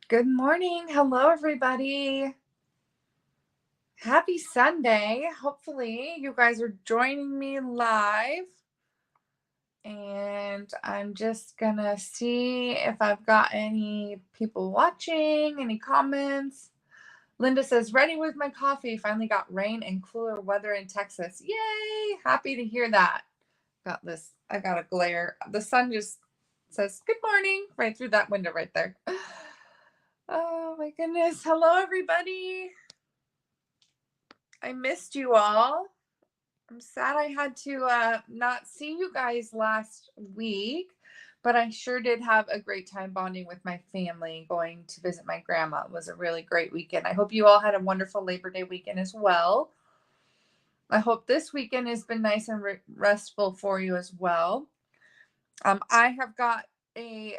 Good morning. Hello, everybody. Happy Sunday. Hopefully, you guys are joining me live. And I'm just going to see if I've got any people watching, any comments. Linda says, ready with my coffee. Finally got rain and cooler weather in Texas. Yay. Happy to hear that. Got this. I got a glare. The sun just says, good morning, right through that window right there. Oh my goodness. Hello, everybody. I missed you all. I'm sad I had to not see you guys last week, but I sure did have a great time bonding with my family, going to visit my grandma. It was a really great weekend. I hope you all had a wonderful Labor Day weekend as well. I hope this weekend has been nice and restful for you as well. I have got a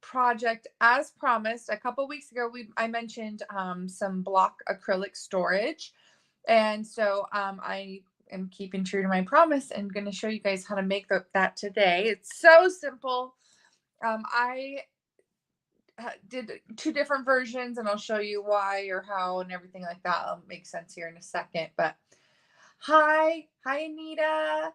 project as promised. A couple weeks ago, I mentioned some block acrylic storage. And so I am keeping true to my promise and going to show you guys how to make that today. It's so simple. I did two different versions and I'll show you why or how and everything like that. It'll make sense here in a second. But hi, Anita.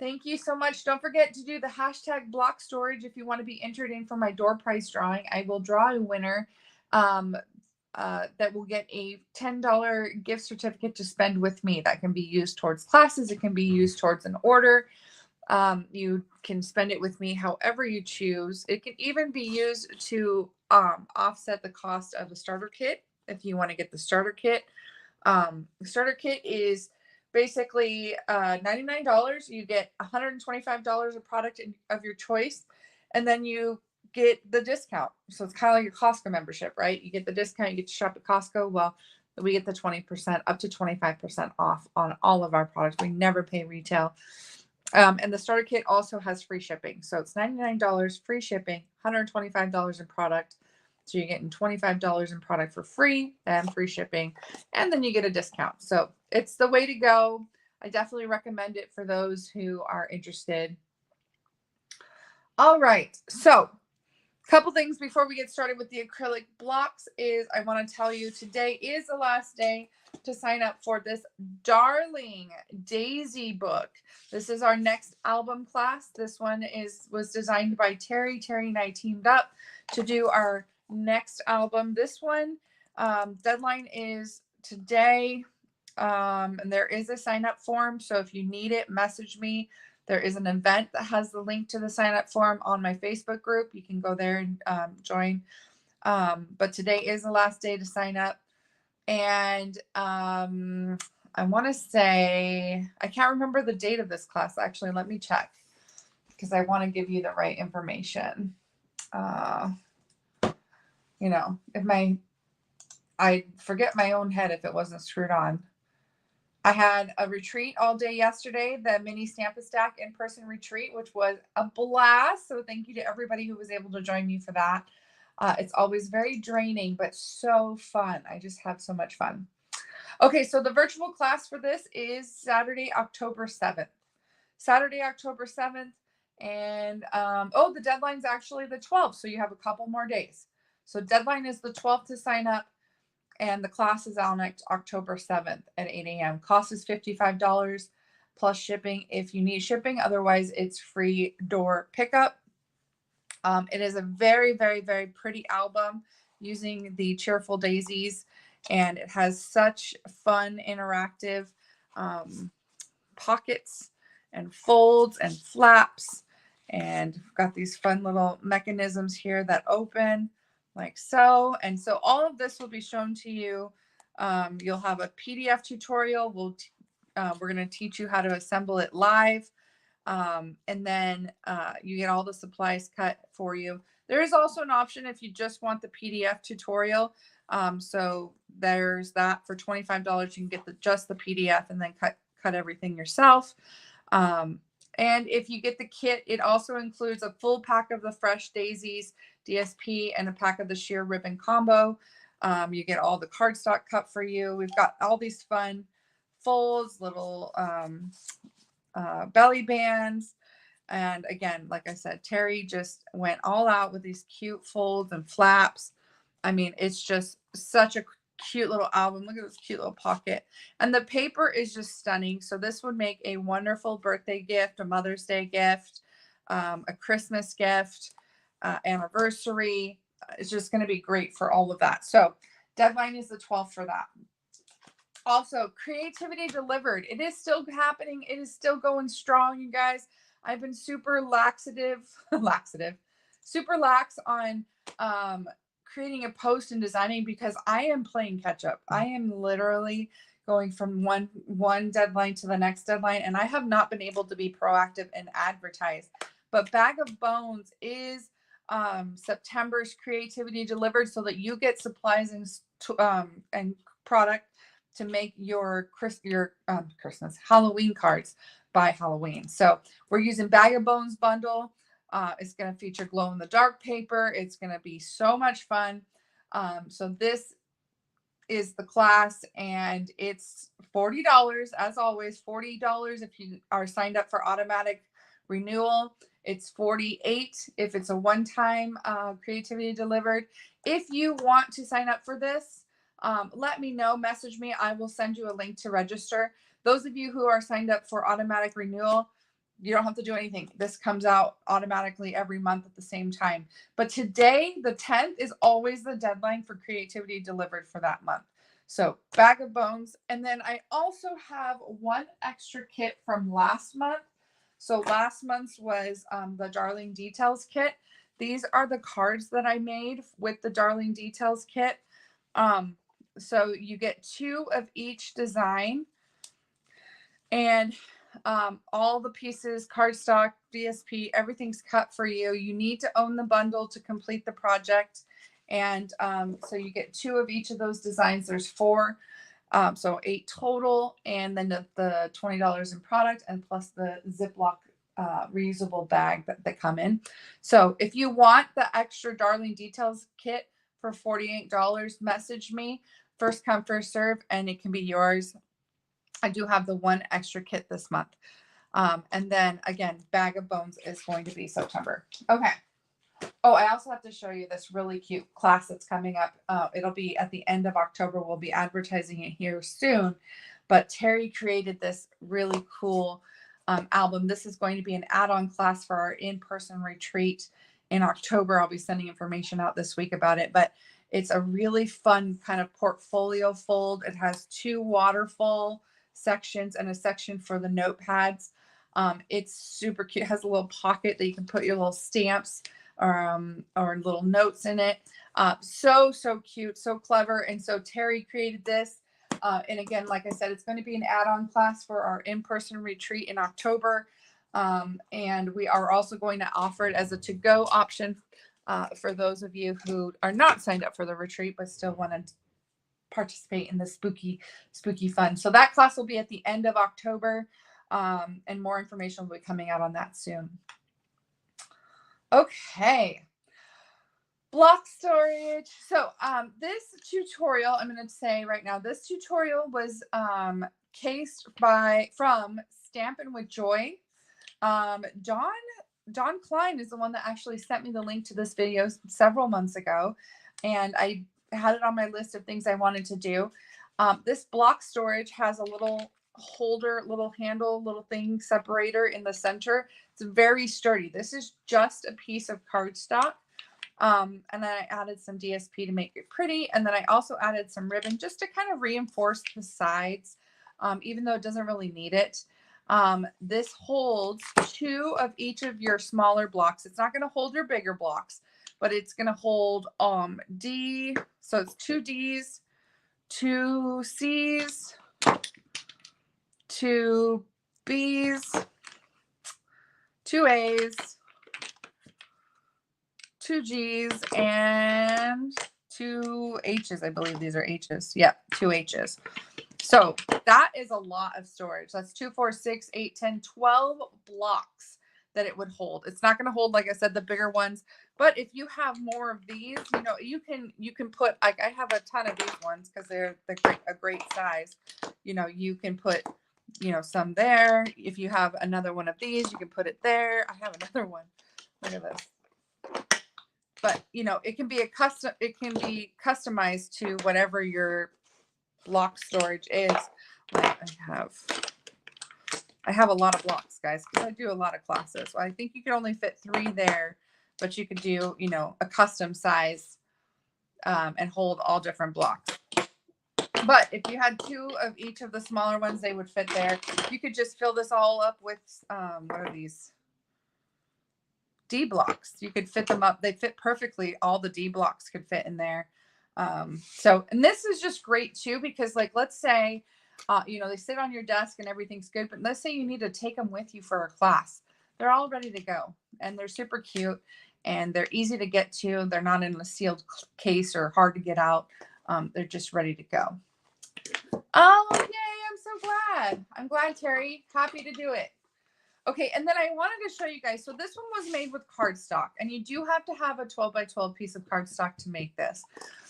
Thank you so much. Don't forget to do the hashtag block storage if you want to be entered in for my door prize drawing. I will draw a winner that will get a $10 gift certificate to spend with me. That can be used towards classes. It can be used towards an order. You can spend it with me however you choose. It can even be used to offset the cost of the starter kit if you want to get the starter kit. The starter kit is basically $99. You get $125 of product of your choice, and then you get the discount. So it's kind of like your Costco membership, right? You get the discount, you get to shop at Costco. Well, we get the 20% up to 25% off on all of our products. We never pay retail. And the starter kit also has free shipping. So it's $99 free shipping, $125 in product. So you're getting $25 in product for free and free shipping, and then you get a discount. So it's the way to go. I definitely recommend it for those who are interested. All right. So a couple things before we get started with the acrylic blocks is I want to tell you today is the last day to sign up for this darling Daisy book. This is our next album class. This one was designed by Terry. Terry and I teamed up to do our next album. This one deadline is today, and there is a sign up form. So if you need it, message me. There is an event that has the link to the sign up form on my Facebook group. You can go there and join. But today is the last day to sign up. And I want to say, I can't remember the date of this class. Actually, let me check because I want to give you the right information. I'd forget my own head if it wasn't screwed on. I had a retreat all day yesterday, the mini Stamp-A-Stack in-person retreat, which was a blast. So thank you to everybody who was able to join me for that. It's always very draining, but so fun. I just had so much fun. Okay, so the virtual class for this is Saturday, October 7th. Saturday, October 7th. And, the deadline's actually the 12th, so you have a couple more days. So deadline is the 12th to sign up. And the class is on October 7th at 8 a.m. Cost is $55 plus shipping if you need shipping. Otherwise, it's free door pickup. It is a very, very, very pretty album using the Cheerful Daisies. And it has such fun, interactive pockets and folds and flaps. And got these fun little mechanisms here that open like so. And so all of this will be shown to you. You'll have a PDF tutorial. We're going to teach you how to assemble it live. And then you get all the supplies cut for you. There is also an option if you just want the PDF tutorial. So there's that for $25. You can get just the PDF and then cut everything yourself. And if you get the kit, it also includes a full pack of the Fresh Daisies DSP and a pack of the sheer ribbon combo. You get all the cardstock cut for you. We've got all these fun folds, little belly bands. And again, like I said, Terry just went all out with these cute folds and flaps. I mean, it's just such a cute little album. Look at this cute little pocket. And the paper is just stunning. So this would make a wonderful birthday gift, a Mother's Day gift, a Christmas gift, anniversary. It's just going to be great for all of that. So deadline is the 12th for that. Also, creativity delivered. It is still happening. It is still going strong, you guys. I've been super super lax on creating a post and designing because I am playing catch up. I am literally going from one deadline to the next deadline, and I have not been able to be proactive and advertise. But Bag of Bones is September's creativity delivered, so that you get supplies and product to make your Christmas Halloween cards by Halloween. So we're using Bag of Bones bundle. It's going to feature glow in the dark paper. It's going to be so much fun. So this is the class, and it's $40 as always. $40 if you are signed up for automatic renewal. It's $48 if it's a one-time creativity delivered. If you want to sign up for this, let me know, message me. I will send you a link to register. Those of you who are signed up for automatic renewal, you don't have to do anything. This comes out automatically every month at the same time. But today, the 10th, is always the deadline for creativity delivered for that month. So Bag of Bones. And then I also have one extra kit from last month. So last month's was the Darling Details kit. These are the cards that I made with the Darling Details kit. So you get 2 of each design, and all the pieces, cardstock, DSP, everything's cut for you. You need to own the bundle to complete the project. And so you get 2 of each of those designs. There's 4, so 8 total. And then the $20 in product, and plus the Ziploc reusable bag that they come in. So if you want the extra Darling Details kit for $48, message me. First come, first serve, and it can be yours. I do have the one extra kit this month. And then again, Bag of Bones is going to be September. Okay. Oh, I also have to show you this really cute class that's coming up. It'll be at the end of October. We'll be advertising it here soon. But Terry created this really cool album. This is going to be an add-on class for our in-person retreat in October. I'll be sending information out this week about it. But it's a really fun kind of portfolio fold. It has 2 waterfall sections and a section for the notepads. It's super cute. It has a little pocket that you can put your little stamps or little notes in it. So cute, so clever. And so Terry created this. And again, like I said, it's going to be an add-on class for our in-person retreat in October. And we are also going to offer it as a to-go option for those of you who are not signed up for the retreat but still want to participate in the spooky fun. So that class will be at the end of October, and more information will be coming out on that soon. Okay, block storage. So this tutorial, I'm going to say right now, this tutorial was cased from Stampin' with Joy. Don Klein is the one that actually sent me the link to this video several months ago, and I had it on my list of things I wanted to do. This block storage has a little holder, little handle, little thing separator in the center. It's very sturdy. This is just a piece of cardstock. And then I added some DSP to make it pretty. And then I also added some ribbon just to kind of reinforce the sides, even though it doesn't really need it. This holds 2 of each of your smaller blocks. It's not going to hold your bigger blocks, but it's going to hold D. So it's 2 Ds, 2 Cs, 2 Bs, 2 As, 2 Gs, and 2 Hs. I believe these are Hs. Yeah, 2 Hs. So that is a lot of storage. That's 2, 4, 6, 8, 10, 12 blocks that it would hold. It's not going to hold, like I said, the bigger ones. But if you have more of these, you can put, like, I have a ton of these ones because they're a great size. You can put, some there. If you have another one of these, you can put it there. I have another one. Look at this. but you know, it can be customized to whatever your block storage is. Like I have a lot of blocks, guys, because I do a lot of classes. So I think you can only fit 3 there, but you could do, you know, a custom size and hold all different blocks. But if you had 2 of each of the smaller ones, they would fit there. You could just fill this all up with, what are these? D blocks. You could fit them up. They fit perfectly. All the D blocks could fit in there. So, and this is just great too, because like, let's say, you know, they sit on your desk and everything's good, but let's say you need to take them with you for a class. They're all ready to go and they're super cute and they're easy to get to. They're not in a sealed case or hard to get out. They're just ready to go. Oh, yay. I'm so glad. I'm glad, Terry. Happy to do it. Okay, and then I wanted to show you guys. So this one was made with cardstock, and you do have to have a 12 by 12 piece of cardstock to make this.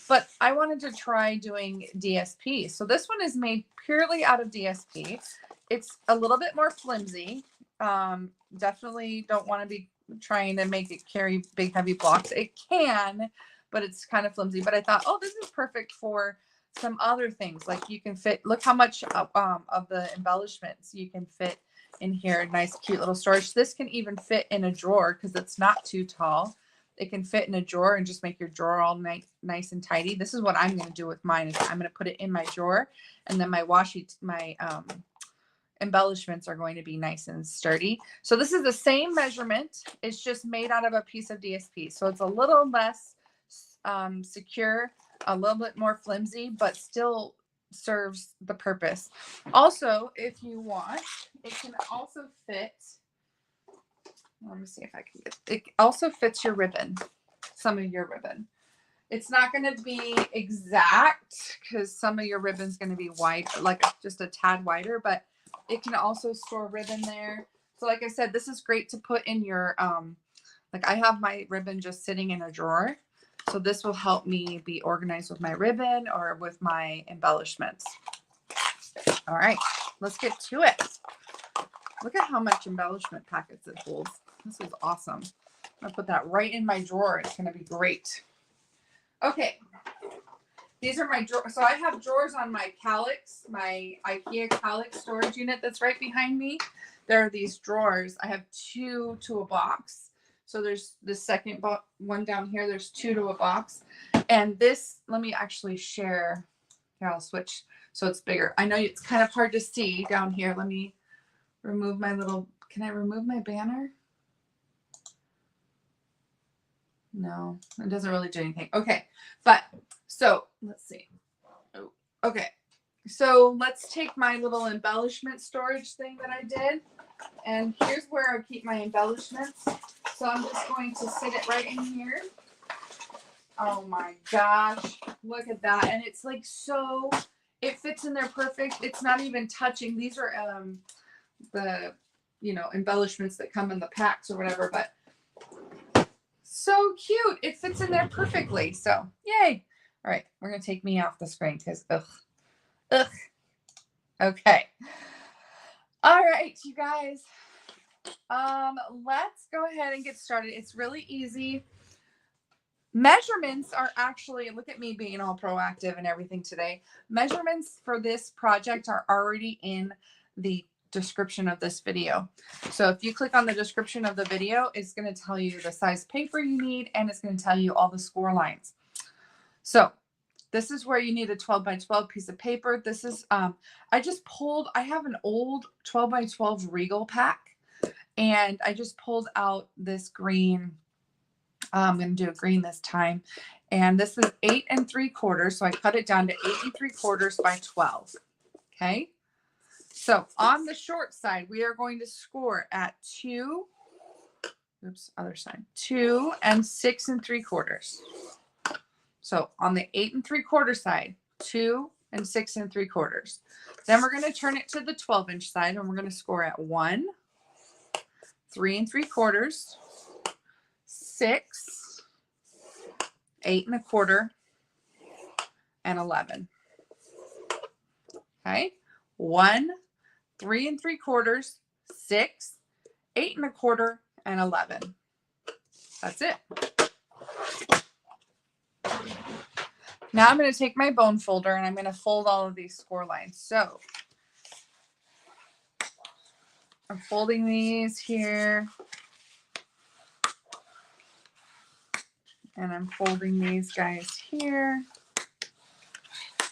But I wanted to try doing DSP. So this one is made purely out of DSP. It's a little bit more flimsy. Definitely don't want to be trying to make it carry big, heavy blocks. It can, but it's kind of flimsy. But I thought, oh, this is perfect for some other things. Like you can fit, look how much of the embellishments you can fit in here. Nice, cute little storage. This can even fit in a drawer because it's not too tall. It can fit in a drawer and just make your drawer all nice and tidy. This is what I'm going to do with mine. Is I'm going to put it in my drawer, and then my embellishments are going to be nice and sturdy. So this is the same measurement. It's just made out of a piece of DSP. So it's a little less secure, a little bit more flimsy, but still serves the purpose. Also, if you want, it can also fit, let me see if I can get it, also fits your ribbon, some of your ribbon. It's not going to be exact because some of your ribbon's going to be wide, like just a tad wider, but it can also store ribbon there. So like I said, this is great to put in your like I have my ribbon just sitting in a drawer. So this will help me be organized with my ribbon or with my embellishments. All right, let's get to it. Look at how much embellishment packets it holds. This is awesome. I'm gonna put that right in my drawer. It's gonna be great. Okay, these are my drawers. So I have drawers on my Acrylics, my IKEA Acrylic storage unit that's right behind me. There are these drawers. I have 2 to a box. So there's the second one down here. There's 2 to a box. And this, let me actually share. Here, I'll switch so it's bigger. I know it's kind of hard to see down here. Let me remove my little, can I remove my banner? No, it doesn't really do anything. Okay, but so let's see. Oh, okay. So let's take my little embellishment storage thing that I did. And here's where I keep my embellishments. So I'm just going to sit it right in here. Oh my gosh, look at that. And it's like so, it fits in there perfect. It's not even touching. These are the, you know, embellishments that come in the packs or whatever, but so cute. It fits in there perfectly. So yay. All right, we're going to take me off the screen because ugh. Okay. All right, you guys. Let's go ahead and get started. It's really easy. Measurements are actually, look at me being all proactive and everything today. Measurements for this project are already in the description of this video. So if you click on the description of the video, it's going to tell you the size paper you need, and it's going to tell you all the score lines. So this is where you need a 12 by 12 piece of paper. This is, I have an old 12 by 12 Regal pack, and I just pulled out this green. I'm going to do a green this time. And this is 8 3/4. So I cut it down to 8 3/4 by 12. Okay. So on the short side, we are going to score at 2 and 6 3/4. So on the 8 3/4 side, 2 and 6 3/4. Then we're going to turn it to the 12-inch side, and we're going to score at 1, 3 3/4, 6, 8 1/4, and 11. Okay, 1, 3 3/4, 6, 8 1/4, and 11. That's it. Now I'm going to take my bone folder and I'm going to fold all of these score lines. So I'm folding these here. And I'm folding these guys here.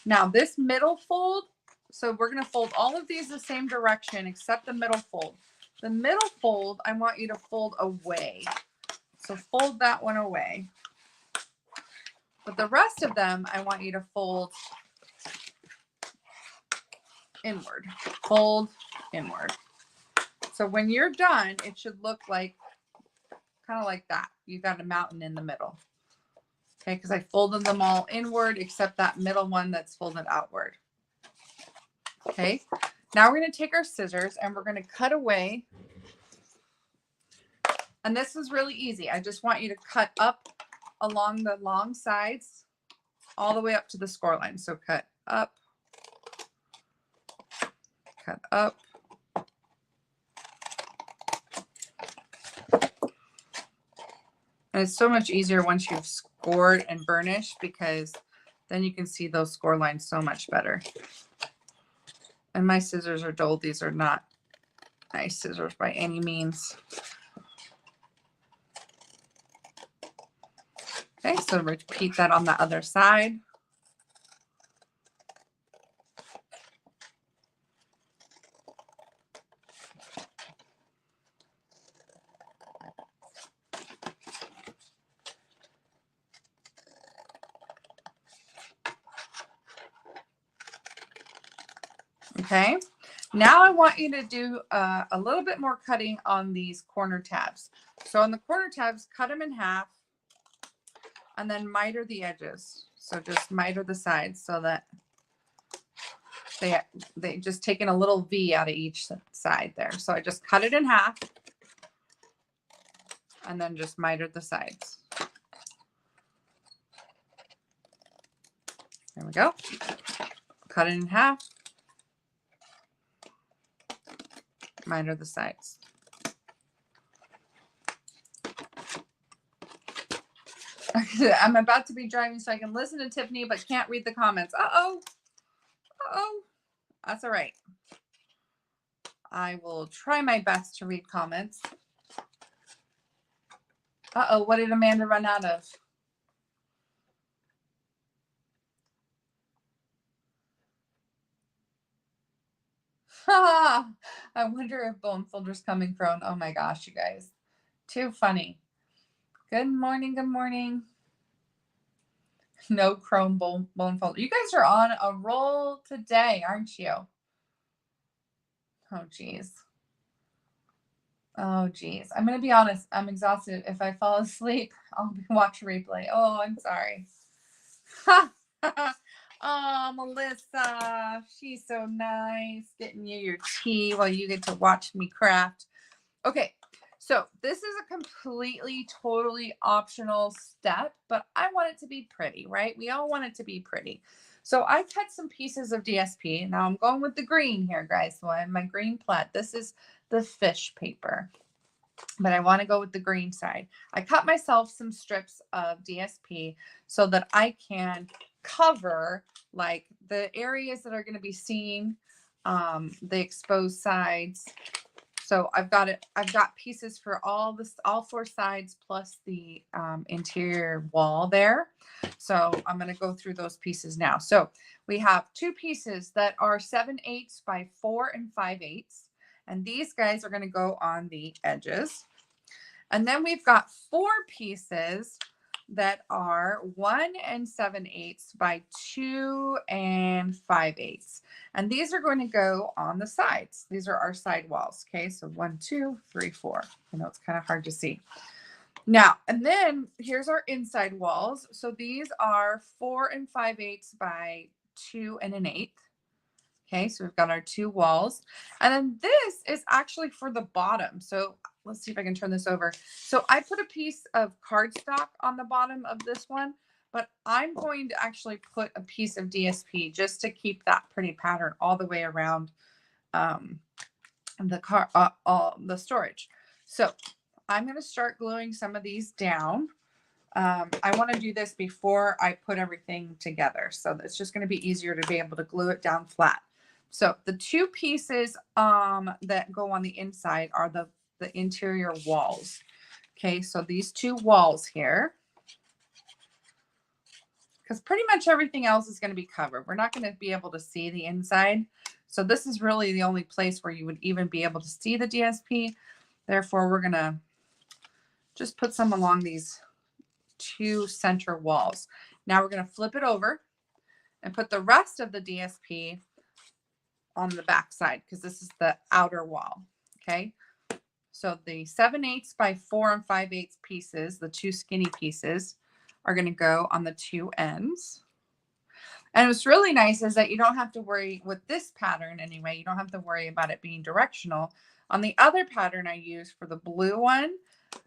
Now this middle fold, so we're going to fold all of these the same direction except the middle fold. The middle fold, I want you to fold away. So fold that one away. But the rest of them, I want you to fold inward. Fold inward. So when you're done, it should look like kind of like that. You got a mountain in the middle. Okay, because I folded them all inward except that middle one that's folded outward. Okay, now we're going to take our scissors and we're going to cut away. And this is really easy. I just want you to cut up along the long sides all the way up to the score line. So cut up, cut up. And it's so much easier once you've scored and burnished because then you can see those score lines so much better. And my scissors are dull. These are not nice scissors by any means. Okay, so repeat that on the other side. Okay, now I want you to do a little bit more cutting on these corner tabs. So on the corner tabs, cut them in half and then miter the edges. So just miter the sides so that they just taken a little V out of each side there. So I just cut it in half and then just mitered the sides. There we go. Cut it in half. Miter the sides. I'm about to be driving so I can listen to Tiffany but can't read the comments. Uh-oh. Uh-oh. That's all right. I will try my best to read comments. Uh-oh, what did Amanda run out of? I wonder if bone folder's coming from. Oh my gosh, you guys. Too funny. Good morning, good morning. No chrome bone folder. You guys are on a roll today, aren't you? Oh, geez. Oh, geez. I'm going to be honest. I'm exhausted. If I fall asleep, I'll watch a replay. Oh, I'm sorry. Oh, Melissa. She's so nice. Getting you your tea while you get to watch me craft. Okay. So this is a completely, totally optional step, but I want it to be pretty, right? We all want it to be pretty. So I cut some pieces of DSP. Now I'm going with the green here, guys. So I have my green plaid. This is the fish paper, but I want to go with the green side. I cut myself some strips of DSP so that I can cover like the areas that are going to be seen, the exposed sides. So I've got pieces for all four sides plus the interior wall there. So I'm going to go through those pieces now. So we have two pieces that are 7/8 by 4 5/8. And these guys are going to go on the edges. And then we've got four pieces that are 1 7/8 by 2 5/8. And these are going to go on the sides. These are our side walls. Okay, so 1, 2, 3, 4. I know it's kind of hard to see. Now, and then here's our inside walls. So these are 4 5/8 by 2 1/8. Okay, so we've got our two walls. And then this is actually for the bottom. So let's see if I can turn this over. So I put a piece of cardstock on the bottom of this one, but I'm going to actually put a piece of DSP just to keep that pretty pattern all the way around the storage. So I'm going to start gluing some of these down. I want to do this before I put everything together. So it's just going to be easier to be able to glue it down flat. So the two pieces that go on the inside are the interior walls. Okay, so these two walls here, because pretty much everything else is going to be covered. We're not going to be able to see the inside. So this is really the only place where you would even be able to see the DSP. Therefore, we're going to just put some along these two center walls. Now we're going to flip it over and put the rest of the DSP on the back side because this is the outer wall. Okay. So the 7/8 by 4 5/8 pieces, the two skinny pieces, are going to go on the two ends. And what's really nice is that you don't have to worry with this pattern anyway. You don't have to worry about it being directional. On the other pattern I used for the blue one,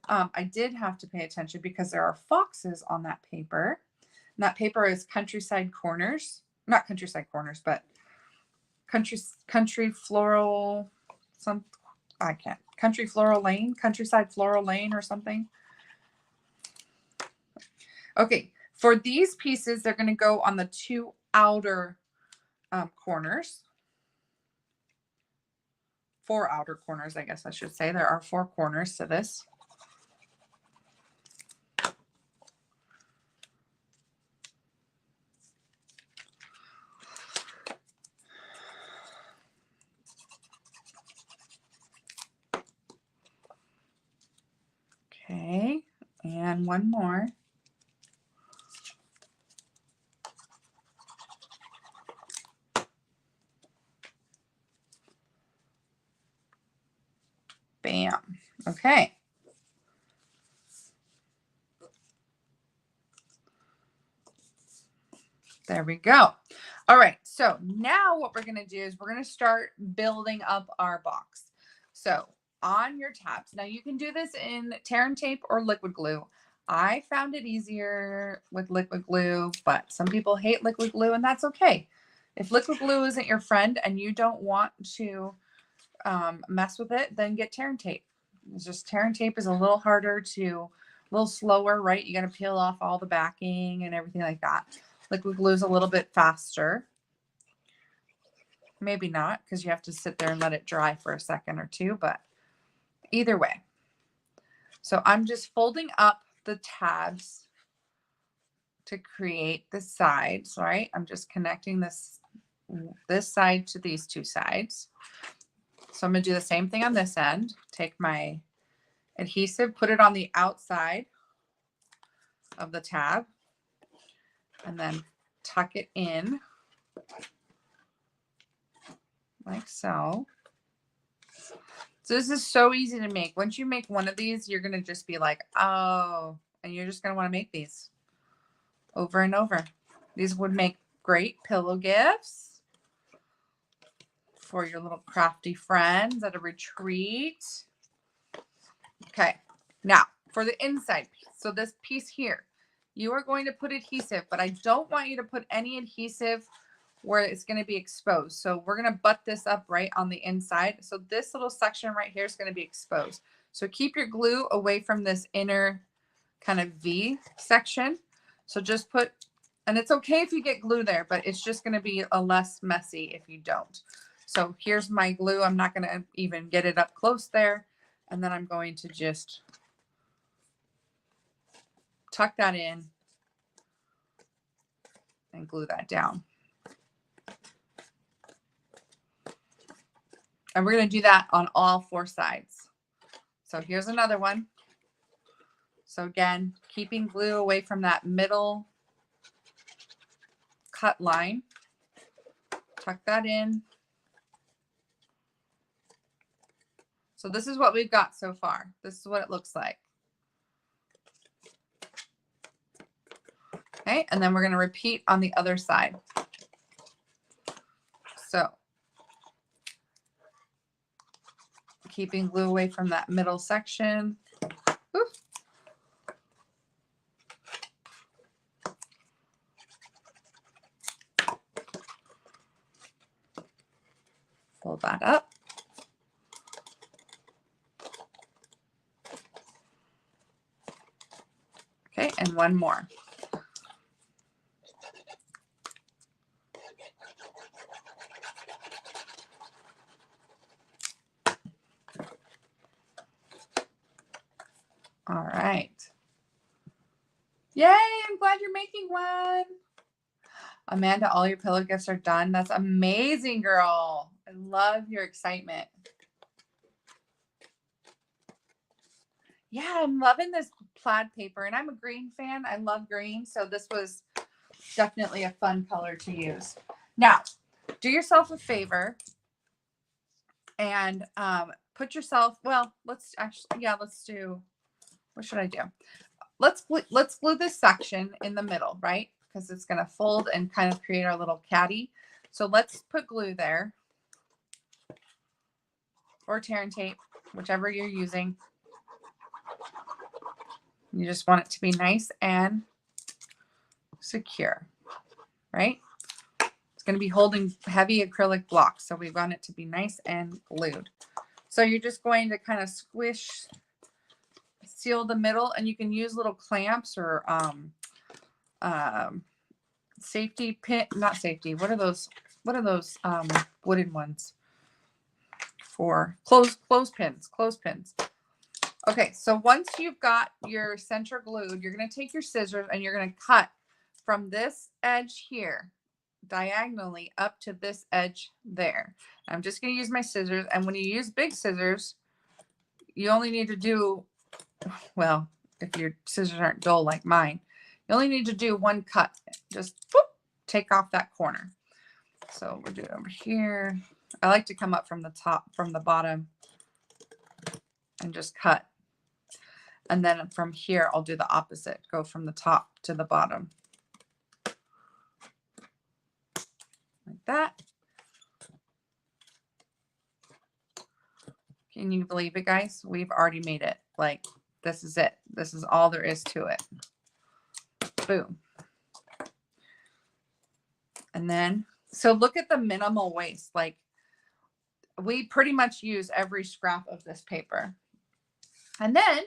I did have to pay attention because there are foxes on that paper. And that paper is Countryside Corners. Not Countryside Corners, but Country Floral, Country Floral Lane, Countryside Floral Lane or something. Okay, for these pieces, they're going to go on the two outer corners. 4 outer corners, I guess I should say. There are 4 corners to this. Okay, and one more. Bam. Okay. There we go. All right. So now what we're going to do is we're going to start building up our box. So on your tabs, now you can do this in tear and tape or liquid glue. I found it easier with liquid glue, but some people hate liquid glue, and that's okay. If liquid glue isn't your friend and you don't want to mess with it, then get tear and tape. It's just tear and tape is a little harder a little slower, right? You got to peel off all the backing and everything like that. Liquid glue is a little bit faster. Maybe not, because you have to sit there and let it dry for a second or two, but either way. So I'm just folding up the tabs to create the sides, right? I'm just connecting this side to these two sides. So I'm going to do the same thing on this end. Take my adhesive, put it on the outside of the tab, and then tuck it in like so. So this is so easy to make. Once you make one of these, you're going to just be like, oh, and you're just going to want to make these over and over. These would make great pillow gifts for your little crafty friends at a retreat. Okay, now for the inside piece. So this piece here, you are going to put adhesive, but I don't want you to put any adhesive where it's going to be exposed. So we're going to butt this up right on the inside. So this little section right here is going to be exposed. So keep your glue away from this inner kind of V section. So just put, and it's okay if you get glue there, but it's just going to be a less messy if you don't. So here's my glue. I'm not going to even get it up close there. And then I'm going to just tuck that in and glue that down. And we're going to do that on all 4 sides. So here's another one. So again, keeping glue away from that middle cut line. Tuck that in. So this is what we've got so far. This is what it looks like. Okay, and then we're going to repeat on the other side. So keeping glue away from that middle section. Oof. Fold that up. Okay, And one more. All right. Yay, I'm glad you're making one. Amanda, all your pillow gifts are done. That's amazing, girl. I love your excitement. Yeah, I'm loving this plaid paper, and I'm a green fan. I love green, so this was definitely a fun color to use. Now, do yourself a favor and put yourself, well, let's actually, yeah, let's do, what should I do? Let's glue this section in the middle, right? Because it's going to fold and kind of create our little caddy. So let's put glue there, or tear and tape, whichever you're using. You just want it to be nice and secure, right? It's going to be holding heavy acrylic blocks, so we want it to be nice and glued. So you're just going to kind of squish, seal the middle, and you can use little clamps or safety pin, not safety. What are those wooden ones for? Clothespins. Okay, so once you've got your center glued, you're going to take your scissors and you're going to cut from this edge here diagonally up to this edge there. I'm just going to use my scissors, and when you use big scissors, you only need to do, well, if your scissors aren't dull like mine, you only need to do one cut. Just whoop, take off that corner. So we'll do it over here. I like to come up from the top, from the bottom, and just cut. And then from here, I'll do the opposite. Go from the top to the bottom. Like that. Can you believe it, guys? We've already made it. Like, this is it. This is all there is to it. Boom. And then, so look at the minimal waste. Like, we pretty much use every scrap of this paper. And then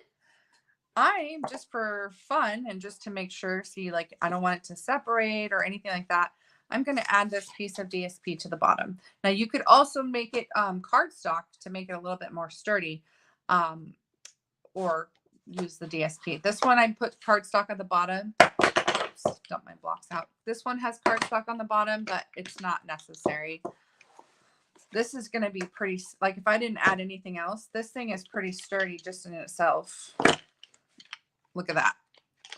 I, just for fun and just to make sure, see, like, I don't want it to separate or anything like that, I'm going to add this piece of DSP to the bottom. Now, you could also make it cardstock to make it a little bit more sturdy, or use the DSP. This one, I put cardstock at the bottom. Oops, dump my blocks out. This one has cardstock on the bottom, but it's not necessary. This is going to be pretty, like, if I didn't add anything else, this thing is pretty sturdy just in itself. Look at that.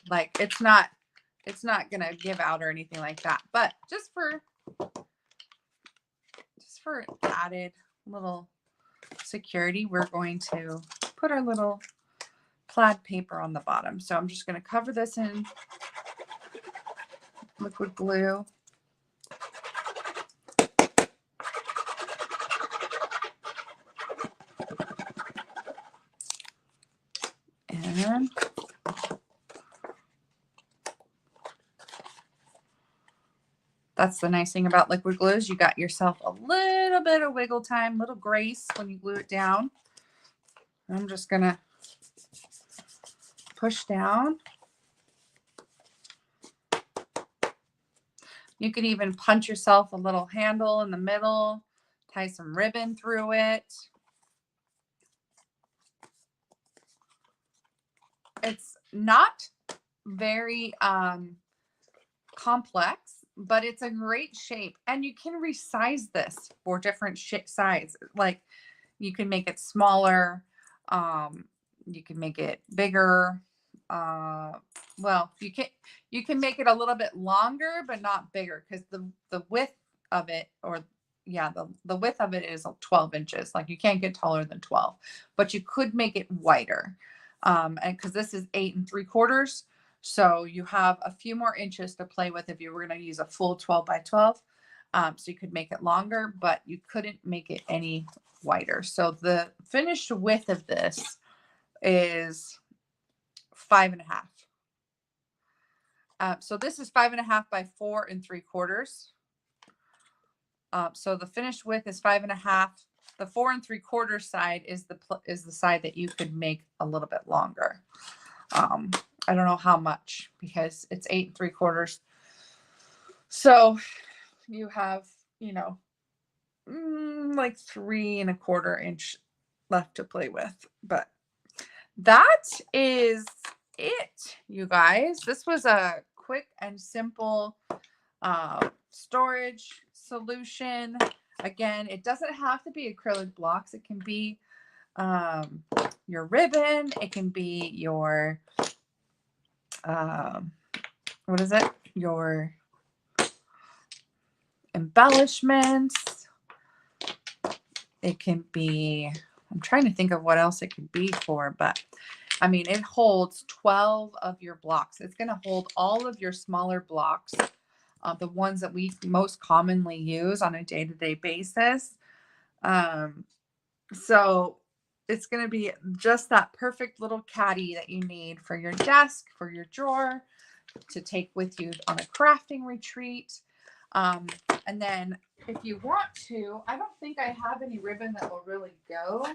Like, it's not going to give out or anything like that, but just for added little security, we're going to put our little plaid paper on the bottom. So I'm just going to cover this in liquid glue. And that's the nice thing about liquid glue, is you got yourself a little bit of wiggle time, little grace when you glue it down. I'm just going to push down. You could even punch yourself a little handle in the middle, tie some ribbon through it. It's not very complex, but it's a great shape, and you can resize this for different size. Like, you can make it smaller, you can make it bigger. Well, you can make it a little bit longer, but not bigger, because the width of it, or yeah, the width of it is 12 inches. Like, you can't get taller than 12, but you could make it wider. And because this is 8 3/4, so you have a few more inches to play with if you were going to use a full 12 by 12. So you could make it longer, but you couldn't make it any wider. So the finished width of this is 5.5. So this is 5.5 by 4 3/4. So the finished width is 5.5. The 4 3/4 side is the side that you could make a little bit longer. I don't know how much because it's 8 3/4. So you have, you know, like 3 1/4 inch left to play with. But that is it, you guys. This was a quick and simple storage solution. Again, it doesn't have to be acrylic blocks. It can be your ribbon. It can be your, what is it? Your embellishments. It can be, I'm trying to think of what else it could be for, but I mean, it holds 12 of your blocks. It's going to hold all of your smaller blocks, the ones that we most commonly use on a day-to-day basis. So it's going to be just that perfect little caddy that you need for your desk, for your drawer, to take with you on a crafting retreat. And then if you want to, I don't think I have any ribbon that will really go.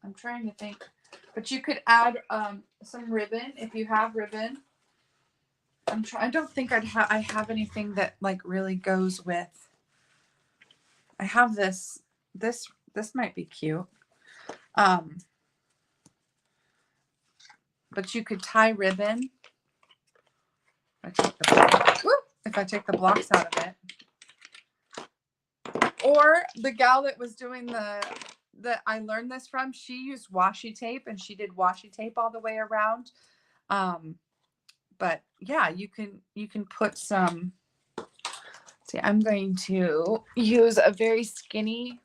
I'm trying to think, but you could add some ribbon if you have ribbon. I don't think I have anything that like really goes with. I have this might be cute. But you could tie ribbon. If I take the blocks out of it. Or the gal that was doing that I learned this from, she used washi tape and she did washi tape all the way around. But yeah, you can put some, see, I'm going to use a very skinny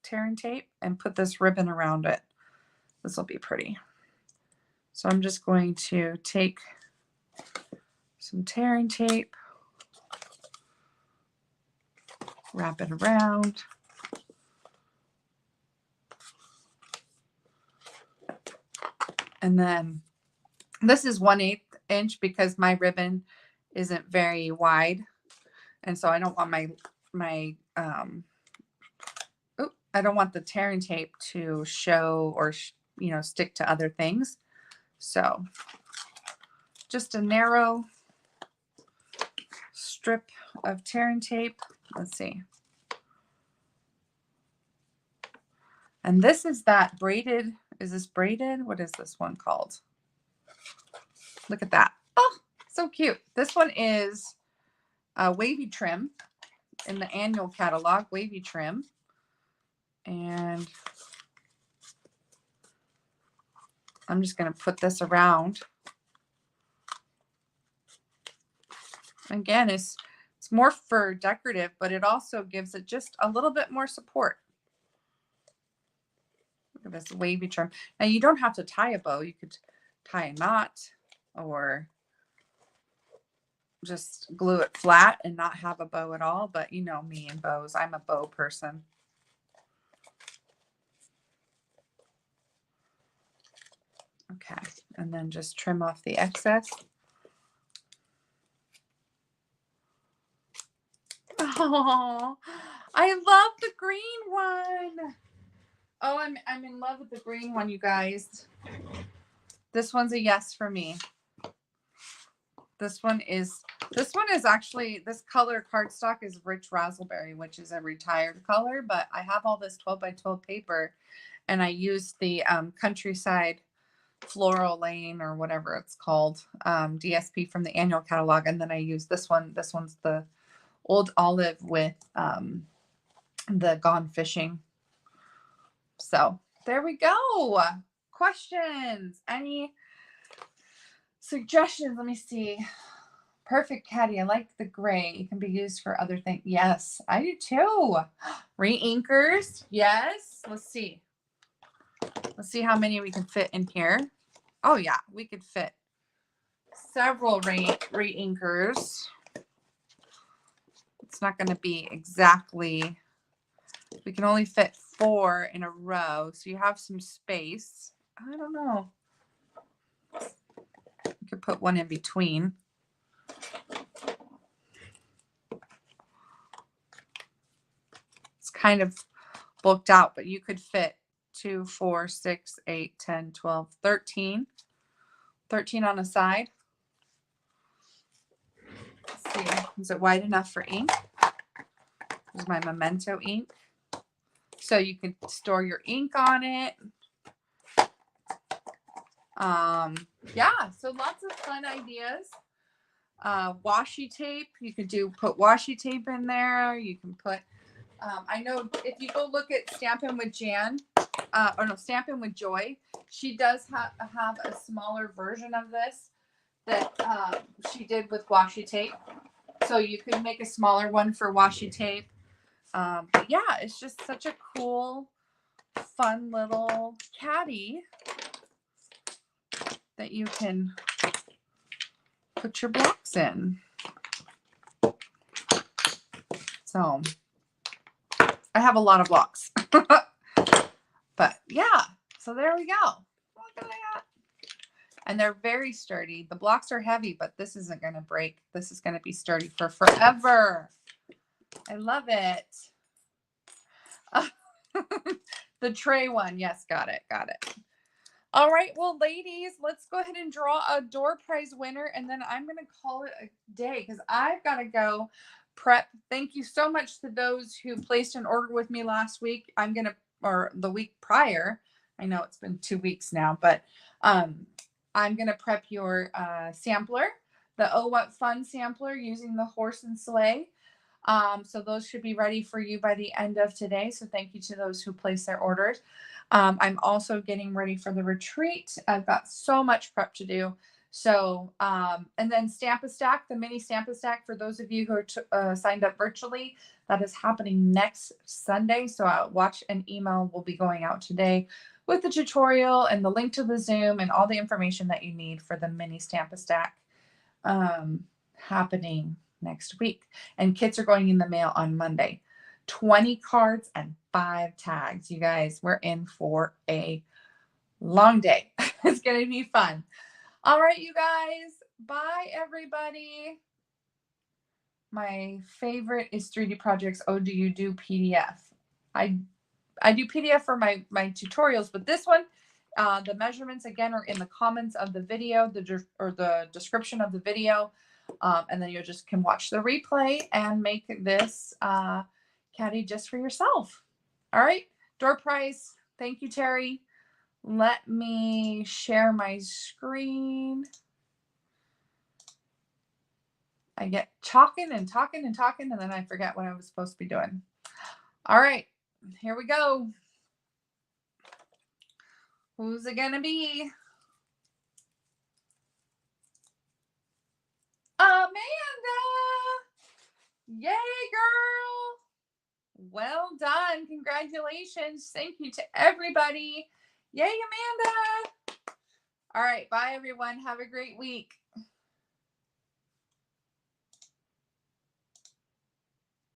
tearing tape and put this ribbon around it. This will be pretty. So I'm just going to take some tearing tape, wrap it around. And then this is 1/8 inch because my ribbon isn't very wide. And so I don't want I don't want the tearing tape to show or, stick to other things. So just a narrow strip of tearing tape. Let's see. And this is that braided. Is this braided? What is this one called? Look at that. Oh, so cute. This one is a wavy trim in the annual catalog, wavy trim. And I'm just going to put this around. Again, it's more for decorative, but it also gives it just a little bit more support. Look at this wavy trim. Now you don't have to tie a bow. You could tie a knot or just glue it flat and not have a bow at all. But you know me and bows. I'm a bow person. Okay, and then just trim off the excess. Oh, I love the green one. Oh, I'm in love with the green one, you guys. This one's a yes for me. This one is actually, this color cardstock is Rich Raspberry, which is a retired color, but I have all this 12 by 12 paper and I used the Countryside Floral Lane or whatever it's called, DSP from the annual catalog. And then I used this one. This one's the Old Olive with the Gone Fishing. So there we go. Questions? Any suggestions? Let me see. Perfect caddy. I like the gray. It can be used for other things. Yes, I do too. Re-inkers. Yes. Let's see. Let's see how many we can fit in here. Oh yeah, we could fit several re-inkers. It's not going to be exactly, we can only fit 4 in a row. So you have some space. I don't know. You could put one in between. It's kind of bulked out, but you could fit 2, 4, 6, 8, 10, 12, 13. 13 on the side. Let's see, is it wide enough for ink? This is my Memento ink. So you can store your ink on it. Yeah, so lots of fun ideas. Washi tape, you could put washi tape in there. You can put, I know if you go look at Stampin' with Jan, Stampin' with Joy, she does have a smaller version of this that she did with washi tape. So you could make a smaller one for washi tape. But yeah, it's just such a cool, fun little caddy that you can put your blocks in. So I have a lot of blocks. But yeah, so there we go. Look at that. And they're very sturdy. The blocks are heavy, but this isn't going to break. This is going to be sturdy for forever. I love it. The tray one. Yes, got it. Got it. All right. Well, ladies, let's go ahead and draw a door prize winner. And then I'm going to call it a day because I've got to go prep. Thank you so much to those who placed an order with me last week. Or the week prior. I know it's been 2 weeks now, but I'm going to prep your sampler, the Oh What Fun sampler using the horse and sleigh. So those should be ready for you by the end of today. So thank you to those who placed their orders. I'm also getting ready for the retreat. I've got so much prep to do. So, and then Stamp-A-Stack, the mini Stamp-A-Stack for those of you who are signed up virtually, that is happening next Sunday. So watch an email will be going out today with the tutorial and the link to the Zoom and all the information that you need for the mini Stamp-A-Stack happening next week. And kits are going in the mail on Monday. 20 cards and 5 tags. You guys, we're in for a long day. It's going to be fun. All right, you guys. Bye, everybody. My favorite is 3D Projects. Oh, do you do PDF? I do PDF for my tutorials, but this one, the measurements again are in the comments of the video, the description of the video, and then you just can watch the replay and make this caddy just for yourself. All right, door prize. Thank you, Terry. Let me share my screen. I get talking and talking and talking, and then I forget what I was supposed to be doing. All right, here we go. Who's it gonna be? Amanda! Yay, girl! Well done. Congratulations. Thank you to everybody. Yay, Amanda! All right, bye, everyone. Have a great week.